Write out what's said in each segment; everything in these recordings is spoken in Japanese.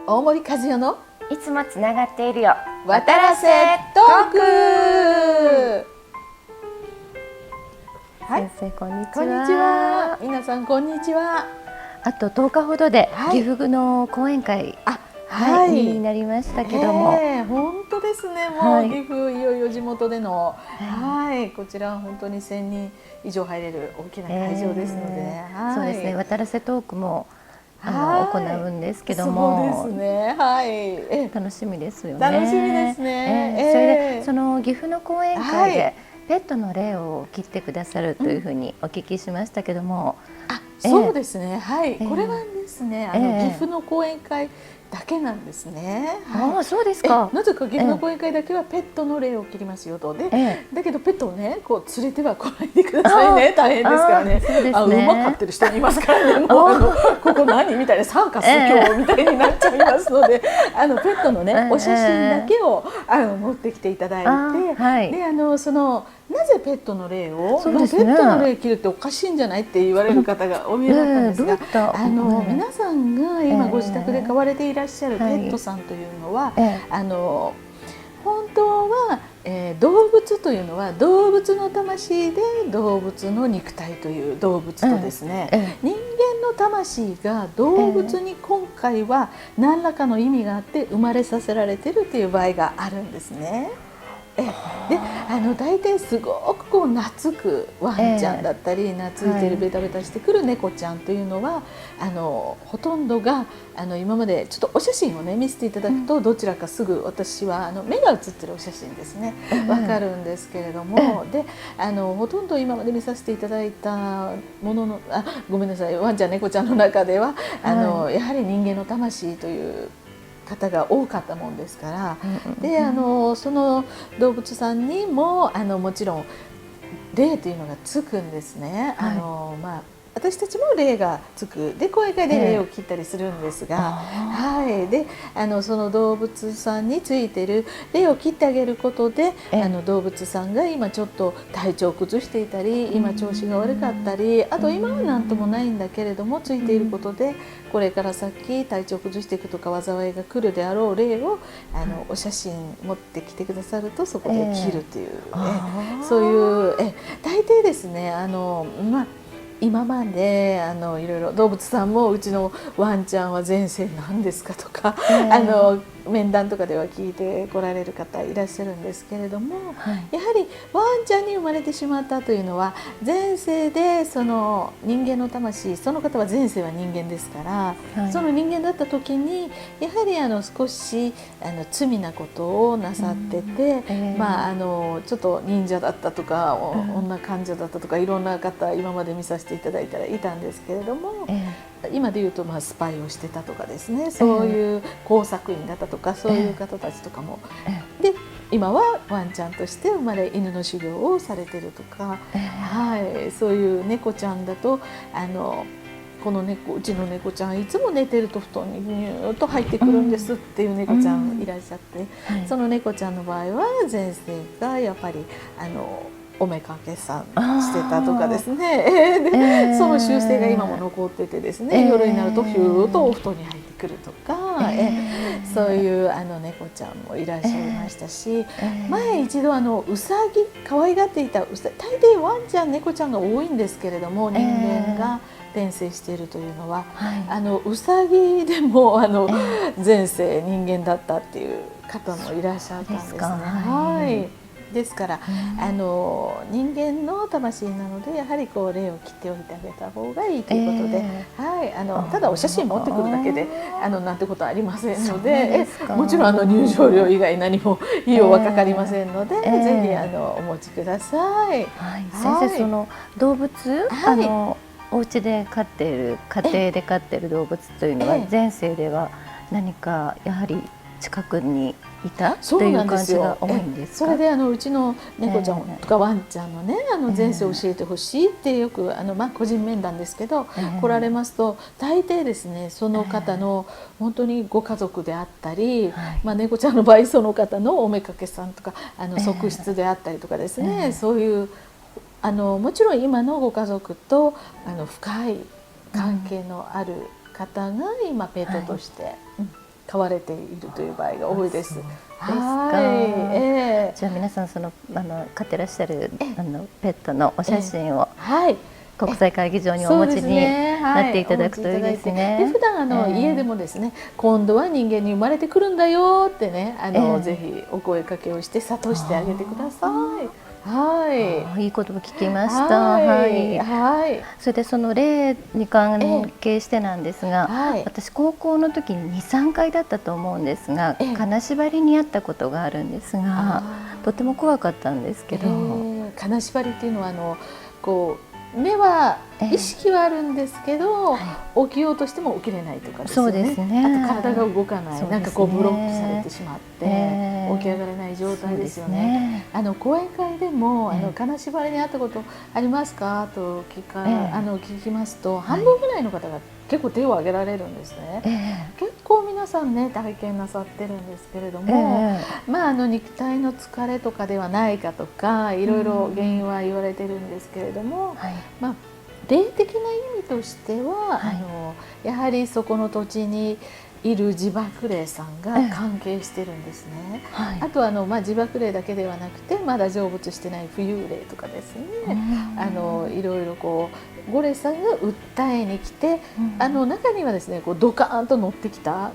大森和代のいつもつながっているよ渡らせトーク。はい、先生こんにちは。こんにちは。皆さんこんにちは。あと10日ほどではい岐阜の講演会、はい、になりましたけども、本当ですね。もう、はい岐阜いよいよ地元での、はい、こちらは本当に1000人以上入れる大きな会場ですので、そうですね。渡らせトークも行うんですけども、そうですね。はい、楽しみですよね。楽しみですね。それでその岐阜の講演会で、ペットの例を切ってくださるというふうにお聞きしましたけども、そうですね。はい、これはですね、岐阜の講演会だけなんですね。ああ、そうですか。なぜか岐阜の講演会だけはペットの例を切りますよと。で、だけどペットをね、こう連れては来ないでくださいね。大変ですからね。馬飼ってる人いますからね。もうここ何みたいな、サーカス今日みたいになっちゃいますので、ペットのねお写真だけを持ってきていただいて、でそのなぜペットの例を、ペットの例切るっておかしいんじゃないって言われる方がお見えだったんですが、皆さんが今ご自宅で飼われていらっしゃるペットさんというのは、本当は、動物というのは動物の魂で動物の肉体という動物とですね、人間の魂が動物に今回は何らかの意味があって生まれさせられているという場合があるんですね。で大体すごくこう懐くワンちゃんだったり、懐いてるベタベタしてくる猫ちゃんというのはほとんどが今までちょっとお写真をね見せていただくと、どちらかすぐ私は目が写ってるお写真ですねわかるんですけれども、でほとんど今まで見させていただいたもののごめんなさい、ワンちゃん猫ちゃんの中ではやはり人間の魂という方が多かったもんですから、でその動物さんにももちろん霊というのがつくんですね。私たちも霊がつくで講演会で霊を切ったりするんですが、でその動物さんについてる霊を切ってあげることで、動物さんが今ちょっと体調を崩していたり、今調子が悪かったり、あと今は何ともないんだけれどもついていることで、これから先体調を崩していくとか災いが来るであろう霊をお写真持ってきてくださるとそこで切るという、そういう大抵ですね今までいろいろ動物さんもうちのワンちゃんは前世なんですかとか、面談とかでは聞いてこられる方いらっしゃるんですけれども、やはりワンちゃんに生まれてしまったというのは前世でその人間の魂、その方は前世は人間ですから、その人間だった時にやはり少し罪なことをなさってて、ちょっと忍者だったとか、女患者だったとかいろんな方今まで見させていただいたらいたんですけれども、今でいうとスパイをしてたとかですね、そういう工作員だったとかそういう方たちとかも、で今はワンちゃんとして生まれ犬の修行をされてるとか、そういう猫ちゃんだとこの猫、うちの猫ちゃんいつも寝てると布団にニューッと入ってくるんですっていう猫ちゃんいらっしゃって、その猫ちゃんの場合は前世がやっぱりおめかけさんしてたとかですね、でその習性が今も残っててですね、夜になるとヒューッとお布団に入ってくるとか、そういう猫ちゃんもいらっしゃいましたし、前一度うさぎ可愛がっていた大抵ワンちゃん猫ちゃんが多いんですけれども、人間が転生しているというのは、うさぎでも前世人間だったっていう方もいらっしゃったんですね。ですから人間の魂なのでやはりこう霊を切っておいてあげた方がいいということで、ただお写真持ってくるだけでなんてことはありませんので、もちろん入場料以外何も費用はかかりませんので、ぜひお持ちください。先生、その動物お家で飼っている家庭で飼っている動物というのは前世では何かやはり近くにいたという感じが多いんですか？それでうちの猫ちゃんとかワンちゃんのね前世を教えてほしいってよく個人面談ですけど来られますと、大抵ですねその方の本当にご家族であったり、猫ちゃんの場合その方のおめかけさんとか側室であったりとかですね、そういうもちろん今のご家族と深い関係のある方が今ペットとして飼買われているという場合が多いです。じゃあ皆さん飼ってらっしゃるペットのお写真を国際会議場にお持ちになっていただくといいですね。で普段家でもですね、今度は人間に生まれてくるんだよってね、ぜひお声かけをして諭してあげてください。いいことを聞きました。それでその霊に関係してなんですが、私高校の時に2、3回だったと思うんですが、金縛りにあったことがあるんですが、とても怖かったんですけど、金縛りっていうのはこう目は意識はあるんですけど、起きようとしても起きれないとかですよね。あと体が動かない、なんかこうブロックされてしまって起き上がれない状態ですよね。講演会でも金縛りにあったことありますかと聞きますと、半分ぐらいの方が結構手を挙げられるんですね。結構皆さんね体験なさってるんですけれども、肉体の疲れとかではないかとかいろいろ原因は言われてるんですけれども、霊的な意味としては、やはりそこの土地にいる自爆霊さんが関係してるんですね。あとは自爆霊だけではなくてまだ成仏してない浮遊霊とかですね、いろいろご霊さんが訴えに来て、中にはですねドカーンと乗ってきた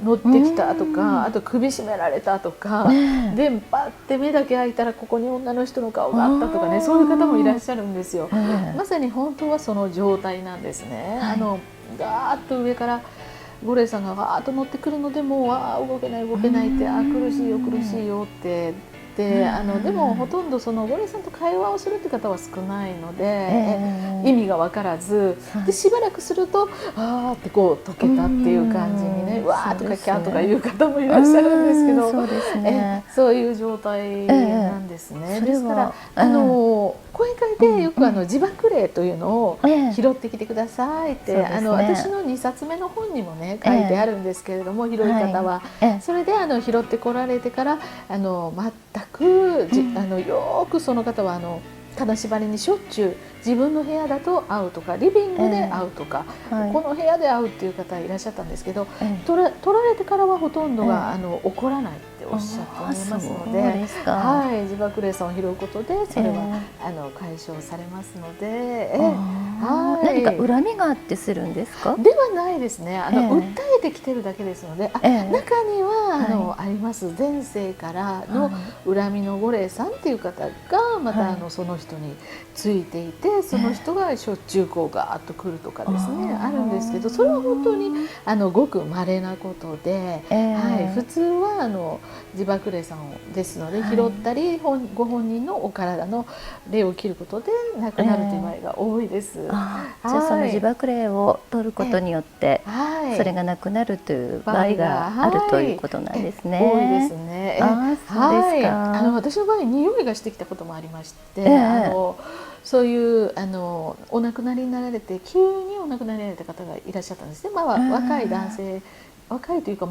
とか、あと首絞められたとか、でパッて目だけ開いたらここに女の人の顔があったとかね、そういう方もいらっしゃるんですよ。まさに本当はその状態なんですね。ガーッと上からご霊さんがわーっと乗ってくるのでもう動けないって苦しいよってでもほとんどそのご霊さんと会話をするって方は少ないので、意味が分からずでしばらくするとあーって解けたっていう感じにね、わーとかキャーとかいう方もいらっしゃるんですけど、そういう状態なんですね。ですから講演会でよく自爆霊というのを拾ってきてくださいって私の2冊目の本にもね書いてあるんですけれども、広い方はそれで拾ってこられてから全くよくその方は金縛りにしょっちゅう自分の部屋だと会うとかリビングで会うとか、この部屋で会うっていう方いらっしゃったんですけど、取られてからはほとんどが起こらないっておっしゃっておりますので、自爆霊さんを拾うことでそれは解消されますので、何か恨みがあってするんですか？ではないですね。訴えてきてるだけですので、中にはあります。前世からの恨みのご霊さんっていう方がまたその人についていて、その人がしょっちゅうガーッと来るとかですね、あるんですけど、それは本当にごく稀なことで、普通は自爆霊さんですので拾ったり、ご本人のお体の霊を切ることで亡くなるという場合が多いです。じゃあその自爆霊を取ることによってそれがなくなるという場合があるということなんですね。多いですね。私の場合匂いがしてきたこともありまして、そういうお亡くなりになられて急にお亡くなりになられた方がいらっしゃったんですね。若い男性、若いというか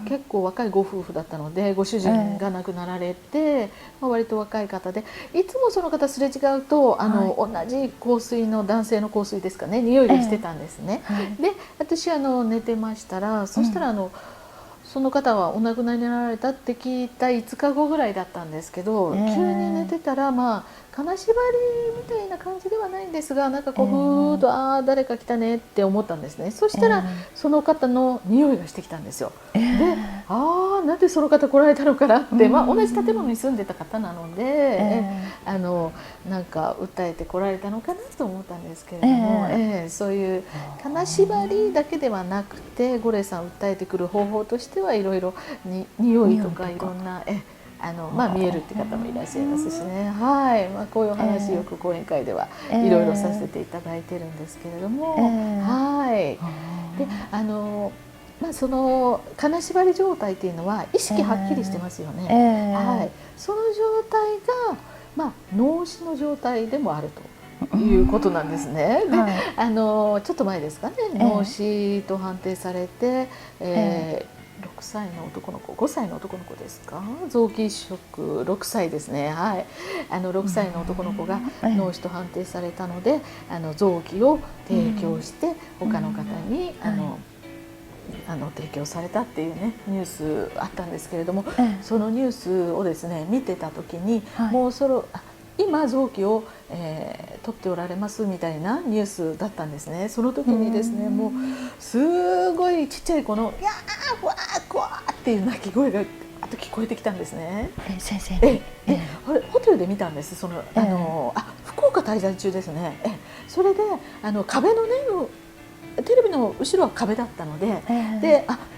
結構若いご夫婦だったので、ご主人が亡くなられて、割と若い方で、いつもその方すれ違うと同じ香水の男性の香水ですかね、匂いがしてたんですね。で私寝てましたら、そしたらその方はお亡くなりになられたって聞いた5日後ぐらいだったんですけど、急に寝てたら金縛りみたいな感じではないんですが、なんかふーっと誰か来たねって思ったんですね。そしたらその方の匂いがしてきたんですよ。でなんでその方来られたのかなって、同じ建物に住んでた方なので、なんか訴えて来られたのかなと思ったんですけれども、そういう金縛りだけではなくてご霊さん訴えてくる方法としてはいろいろ匂いとかいろんな見えるって方もいらっしゃいますしね。こういうお話よく講演会ではいろいろさせていただいてるんですけれども、でその金縛り状態っていうのは意識はっきりしてますよね。その状態が脳死の状態でもあるということなんですね。で、ちょっと前ですかね、脳死と判定されて、6歳の男の子、5歳の男の子ですか、臓器移植6歳ですね。6歳の男の子が脳死と判定されたので、臓器を提供して他の方に提供されたっていうねニュースあったんですけれども、そのニュースをですね見てた時に、もう今臓器を、取っておられますみたいなニュースだったんですね。その時にですね、もうすごいちっちゃい子の「やーわーわー」っていう鳴き声があと聞こえてきたんですね。先生にあれホテルで見たんです。福岡滞在中ですね。それで壁のねテレビの後ろは壁だったので、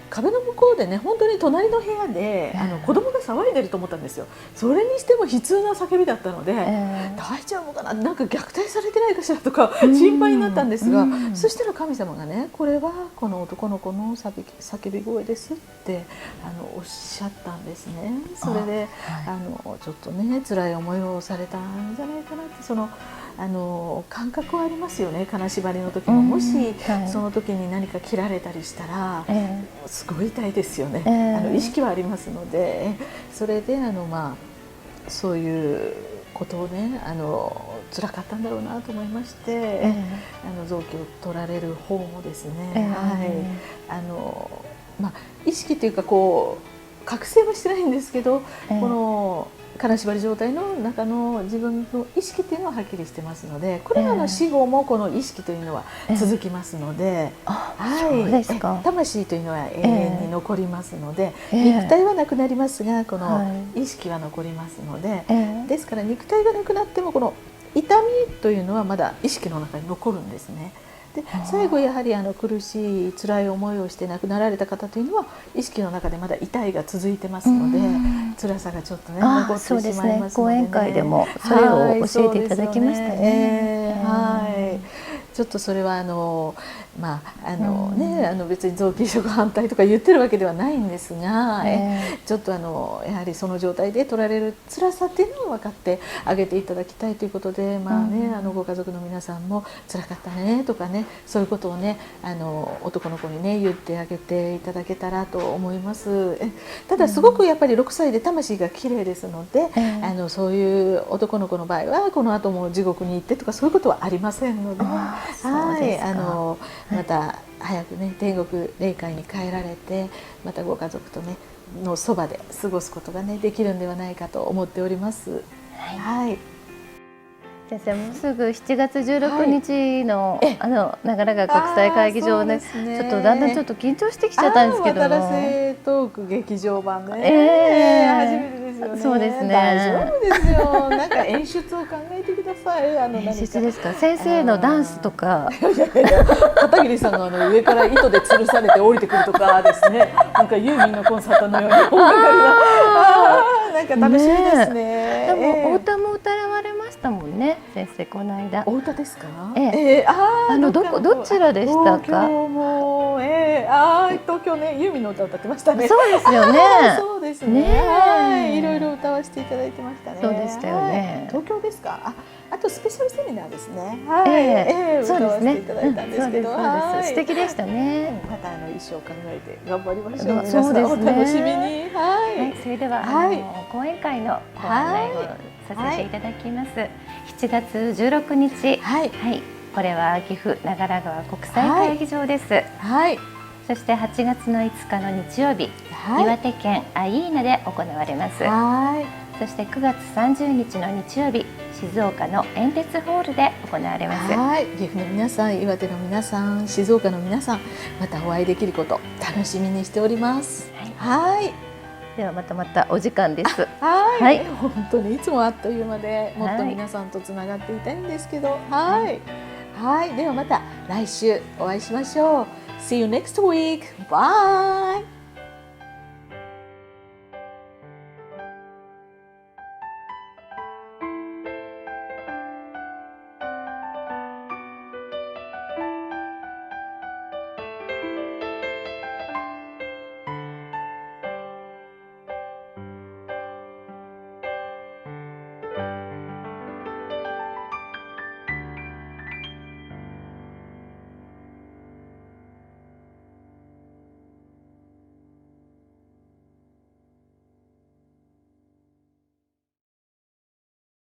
壁の向こうでね本当に隣の部屋で子供が騒いでると思ったんですよ。それにしても悲痛な叫びだったので、大丈夫かな、なんか虐待されてないかしらとか心配になったんですが、そしたら神様がね、これはこの男の子の叫び声ですっておっしゃったんですね。それでちょっとね辛い思いをされたんじゃないかなって、感覚はありますよね。金縛りの時も、もしその時に何か切られたりしたら、すごい痛いですよね。意識はありますので、それでそういうことをね辛かったんだろうなと思いまして、臓器を取られる方もですね、意識というか覚醒はしてないんですけど、この金縛り状態の中の自分の意識というのははっきりしてますので、これらの死後もこの意識というのは続きますので、魂というのは永遠に残りますので、肉体はなくなりますがこの意識は残りますので、ですから肉体がなくなってもこの痛みというのはまだ意識の中に残るんですね。で最後やはり苦しい辛い思いをして亡くなられた方というのは意識の中でまだ痛いが続いてますので、辛さがちょっとね残ってしまいますのでね。講演会でもそれを教えていただきましたね。ちょっとそれは別に臓器移植反対とか言ってるわけではないんですが、ちょっとやはりその状態で取られる辛さっていうのを分かってあげていただきたいということで、ご家族の皆さんも辛かったねとかね、そういうことをね男の子にね言ってあげていただけたらと思います。ただすごくやっぱり6歳で魂が綺麗ですので、そういう男の子の場合はこの後も地獄に行ってとかそういうことはありませんので、また早くね天国霊界に帰られて、またご家族とねのそばで過ごすことがねできるんではないかと思っております。先生、もうすぐ7月16日の長良川国際会議場で、ちょっとだんだんちょっと緊張してきちゃったんですけども、渡良瀬トーク劇場版ね、初めてですよね。そうですね。大丈夫ですよ。なんか演出を考えてください。演出ですか。先生のダンスとか。片桐さんが上から糸で吊るされて降りてくるとかですね。なんかユーミンのコンサートのように音楽がなんか楽しみですね。でもお歌も歌われましたもんね、先生この間。お歌ですか？どちらでしたか？東京も東京ね、ユーミンの歌歌ってましたね。そうですよね。そうですね。いろいろ歌わせていただいてましたね。そうでしたよね。東京ですか？あとスペシャルセミナーですね。そうですね。歌わせていただいたんですけど、素敵でしたね。また衣装考えて頑張りましょう。皆さんお楽しみに。それでは講演会のご案内をさせていただきます。7月16日、これは岐阜長良川国際会議場です。そして8月の5日の日曜日、岩手県アイーナで行われます。そして9月30日の日曜日、静岡の煙鉄ホールで行われます。岐阜の皆さん、岩手の皆さん、静岡の皆さん、またお会いできること楽しみにしております。ではまたお時間です。本当にいつもあっという間で、もっと皆さんとつながっていたいんですけど、ではまた来週お会いしましょう。See you next week. Bye.